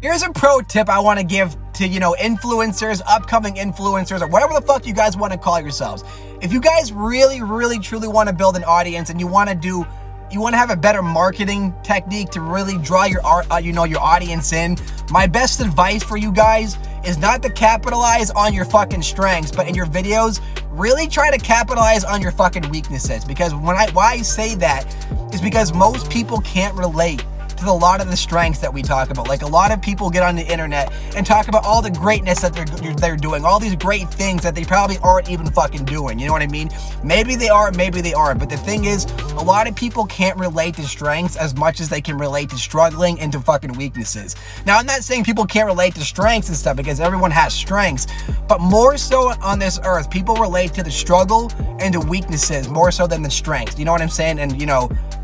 Here's a pro tip I want to give to, influencers, upcoming influencers, or whatever the fuck you guys want to call yourselves. If you guys really, really, truly want to build an audience and you want to have a better marketing technique to really draw your audience in, my best advice for you guys is not to capitalize on your fucking strengths, but in your videos, really try to capitalize on your fucking weaknesses. Because why I say that is because most people can't relate to a lot of the strengths that we talk about. Like, a lot of people get on the internet and talk about all the greatness that they're doing, all these great things that they probably aren't even fucking doing. You know what I mean? Maybe they are, maybe they aren't. But the thing is, a lot of people can't relate to strengths as much as they can relate to struggling and to fucking weaknesses. Now, I'm not saying people can't relate to strengths and stuff, because everyone has strengths, but more so on this earth, people relate to the struggle and to weaknesses more so than the strengths. You know what I'm saying? And,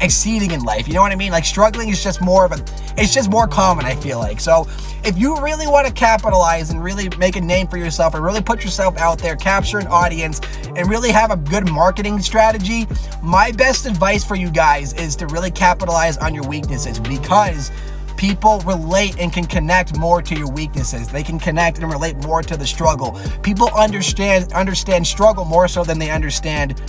exceeding in life. You know what I mean? Like, struggling is just it's just more common, I feel like. So if you really want to capitalize and really make a name for yourself and really put yourself out there, capture an audience, and really have a good marketing strategy, my best advice for you guys is to really capitalize on your weaknesses, because people relate and can connect more to your weaknesses. They can connect and relate more to the struggle. People understand struggle more so than they understand,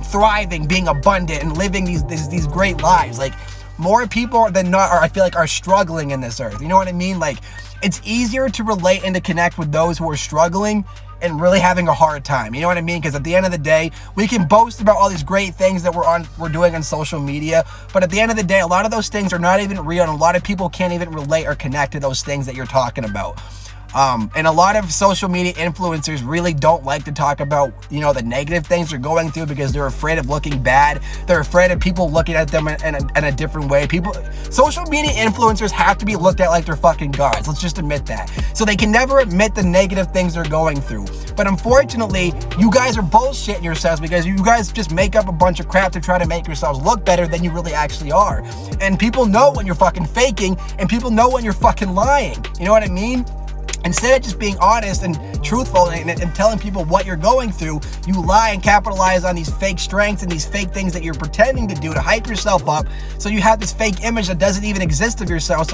thriving, being abundant, and living these great lives. Like, more people than not I feel like are struggling in this earth. You know what I mean? Like, it's easier to relate and to connect with those who are struggling and really having a hard time. You know what I mean? Because at the end of the day, we can boast about all these great things that we're doing on social media, but at the end of the day, a lot of those things are not even real, and a lot of people can't even relate or connect to those things that you're talking about. And a lot of social media influencers really don't like to talk about, the negative things they're going through, because they're afraid of looking bad. They're afraid of people looking at them in a different way. Social media influencers have to be looked at like they're fucking gods. Let's just admit that. So they can never admit the negative things they're going through. But unfortunately, you guys are bullshitting yourselves, because you guys just make up a bunch of crap to try to make yourselves look better than you really actually are. And people know when you're fucking faking, and people know when you're fucking lying. You know what I mean? Instead of just being honest and truthful and telling people what you're going through, you lie and capitalize on these fake strengths and these fake things that you're pretending to do to hype yourself up, so you have this fake image that doesn't even exist of yourself,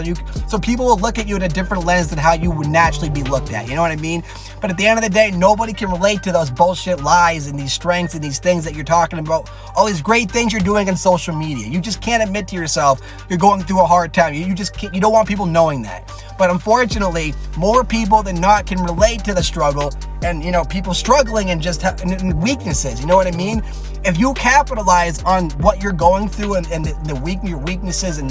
so people will look at you in a different lens than how you would naturally be looked at. You know what I mean? But at the end of the day, nobody can relate to those bullshit lies and these strengths and these things that you're talking about, all these great things you're doing on social media. You just can't admit to yourself you're going through a hard time. You just can't, you don't want people knowing that. But unfortunately, more people than not can relate to the struggle and, people struggling and just and weaknesses. You know what I mean? If you capitalize on what you're going through and your weaknesses and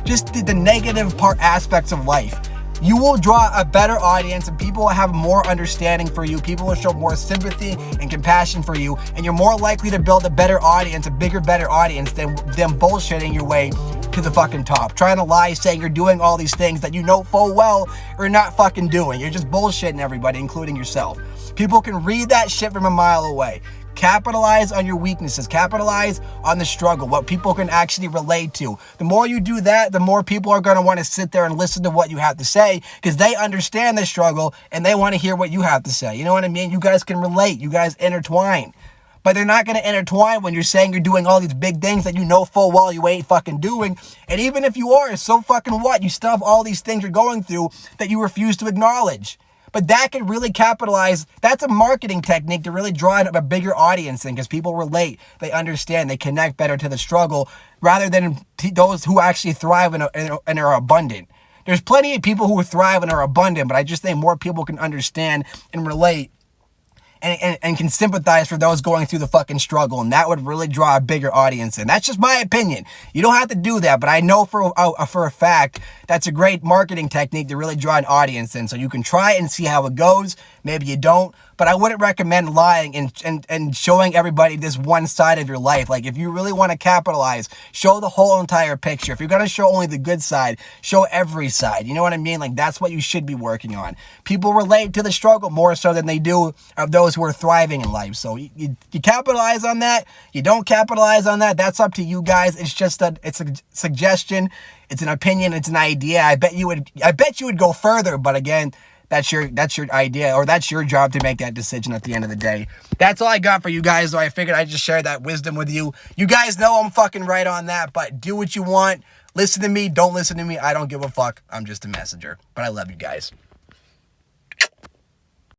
just the negative aspects of life, you will draw a better audience, and people will have more understanding for you. People will show more sympathy and compassion for you, and you're more likely to build a better audience, a bigger, better audience than them bullshitting your way to the fucking top, trying to lie, saying you're doing all these things that you know full well you're not fucking doing. You're just bullshitting everybody, including yourself. People can read that shit from a mile away. Capitalize on your weaknesses. Capitalize on the struggle, what people can actually relate to. The more you do that, the more people are going to want to sit there and listen to what you have to say, because they understand the struggle and they want to hear what you have to say. You know what I mean? You guys can relate. You guys intertwine. But they're not going to intertwine when you're saying you're doing all these big things that you know full well you ain't fucking doing. And even if you are, so fucking what? You still have all these things you're going through that you refuse to acknowledge. But that can really capitalize. That's a marketing technique to really draw in a bigger audience in, because people relate, they understand, they connect better to the struggle rather than those who actually thrive and are abundant. There's plenty of people who thrive and are abundant, but I just think more people can understand and relate and can sympathize for those going through the fucking struggle, and that would really draw a bigger audience in. That's just my opinion. You don't have to do that, but I know for a fact that's a great marketing technique to really draw an audience in. So you can try and see how it goes. Maybe you don't, but I wouldn't recommend lying and showing everybody this one side of your life. Like, if you really want to capitalize, show the whole entire picture. If you're going to show only the good side, show every side. You know what I mean? Like, that's what you should be working on. People relate to the struggle more so than they do of those who are thriving in life. So you capitalize on that. You don't capitalize on that. That's up to you guys. It's just it's a suggestion. It's an opinion. It's an idea. I bet you would go further, but again, that's your idea, or that's your job to make that decision at the end of the day. That's all I got for you guys, though. I figured I'd just share that wisdom with you. You guys know I'm fucking right on that, but do what you want. Listen to me, don't listen to me. I don't give a fuck. I'm just a messenger. But I love you guys.